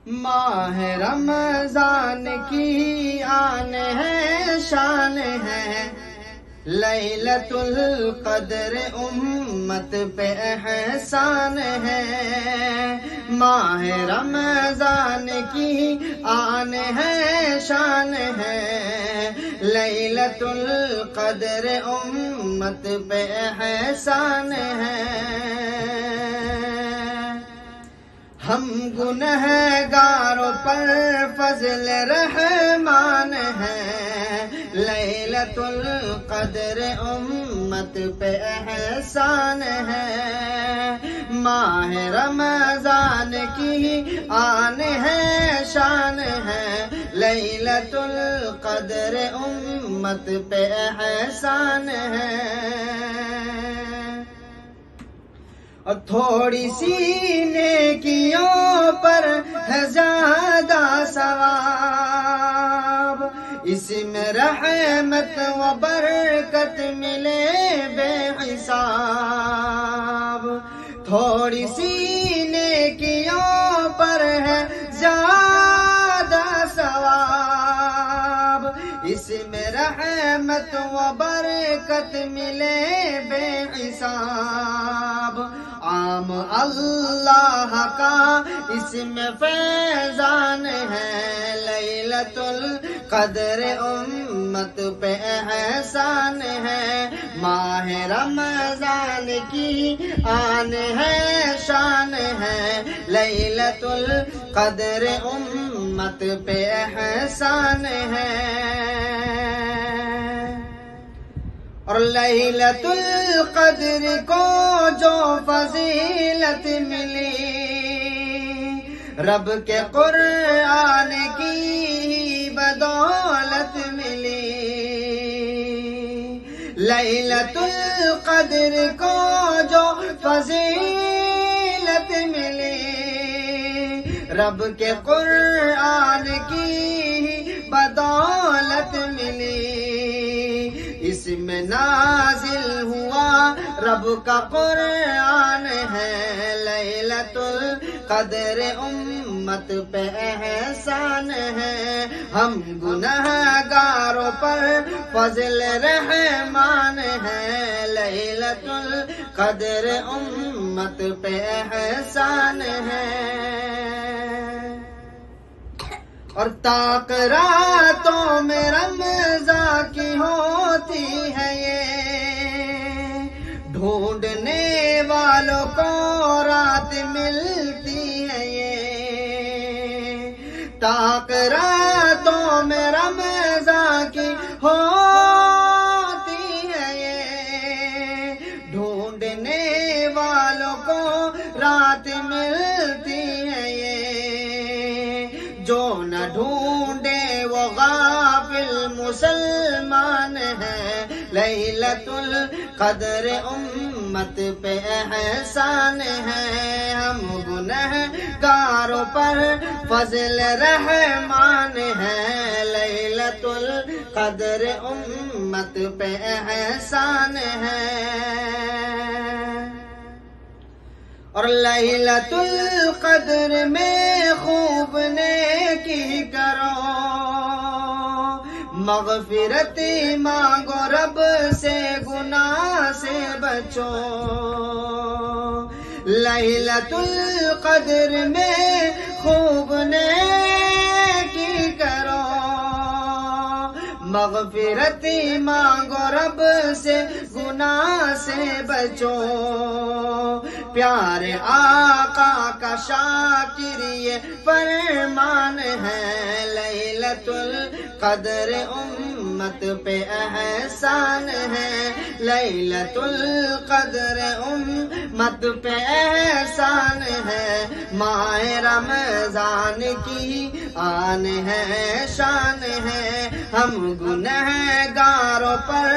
ماہ رمضان کی آن ہے، شان ہے، لیلۃ القدر امت پہ احسان ہے۔ ماہ رمضان کی آن ہے، شان ہے، لیلۃ القدر امت پہ احسان ہے۔ ہم گنہگاروں پر فضل رحمان ہے، لیلۃ القدر امت پہ احسان ہے۔ ماہ رمضان کی آن ہے، شان ہے، لیلۃ القدر امت پہ احسان ہے۔ اور تھوڑی سی نیکیوں پر ہے زیادہ ثواب، اس میں رحمت و برکت ملے بے حساب۔ تھوڑی سی نیکیوں پر ہے زیادہ ثواب، اس میں رحمت و برکت ملے بے حساب۔ عام اللہ کا اس میں فیضان ہے، لیلۃ القدر امت پہ احسان ہے۔ ماہ رمضان کی آن ہے، شان ہے، لیلۃ القدر امت پہ احسان ہے۔ اور لیلۃ القدر کو جو فضیلت ملی، رب کے قرآن کی بدولت ملی۔ لیلۃ القدر کو جو فضیلت ملی، رب کے قرآن کی بدولت ملی۔ اس میں نازل ہوا رب کا قرآن ہے، لیلۃ القدر امت پہ احسان ہے۔ ہم گنہگاروں پر فضل رحمان ہے، لیلۃ القدر امت پہ احسان ہے۔ اور طاق راتوں میں رمضان کی ہوتی ہے یہ، ڈھونڈنے والوں کو رات ملتی ہے یہ۔ طاق راتوں میں رمضان کی ہوتی ہے یہ، ڈھونڈنے والوں کو رات ملتی ہے یہ۔ جو نہ ڈھونڈے وہ غافل مسلمان ہے، لیلۃ القدر امت پہ احسان ہے۔ ہم گنہگاروں پر فضل رحمان ہے، لیلۃ القدر امت پہ احسان ہے۔ اور لیلۃ القدر میں خوب نیکی کرو، مغفرت مانگو رب سے، گناہ سے بچو۔ لیلۃ القدر میں خوب نیکی کرو، مغفرت مانگو رب سے، گناہ سے بچو۔ پیارے آقا کا شاکر یہ فرمان ہے، لیلۃ القدر امت پہ احسان ہے، لیلۃ القدر امت پہ احسان ہے۔ ماہ رمضان کی آن ہے، شان ہے، ہم گنہگاروں پر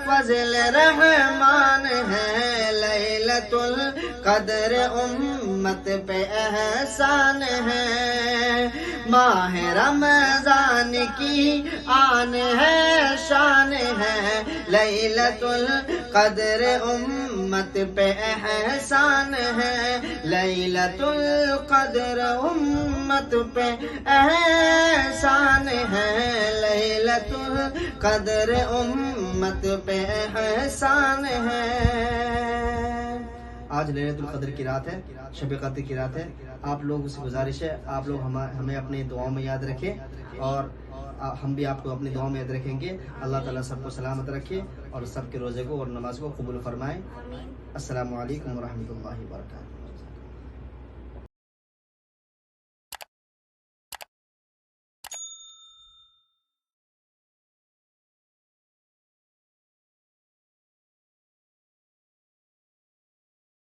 فضل رحمان ہے، لیلۃ القدر امت پہ احسان ہے۔ ماہ رمضان کی آن ہے، شان ہے، لیلۃ القدر امت پہ احسان ہے، لیلۃ القدر امت امت پہ احسان ہے، لیلۃ القدر امت پہ احسان ہے۔ آج لیلۃ القدر کی رات ہے، شب قدر کی رات ہے۔ آپ لوگوں سے گزارش ہے، آپ لوگ ہمیں اپنی دعاؤں میں یاد رکھیں، اور ہم بھی آپ کو اپنی دعاؤں میں یاد رکھیں گے۔ اللہ تعالیٰ سب کو سلامت رکھے اور سب کے روزے کو اور نماز کو قبول فرمائے۔ السلام علیکم ورحمۃ اللہ وبرکاتہ۔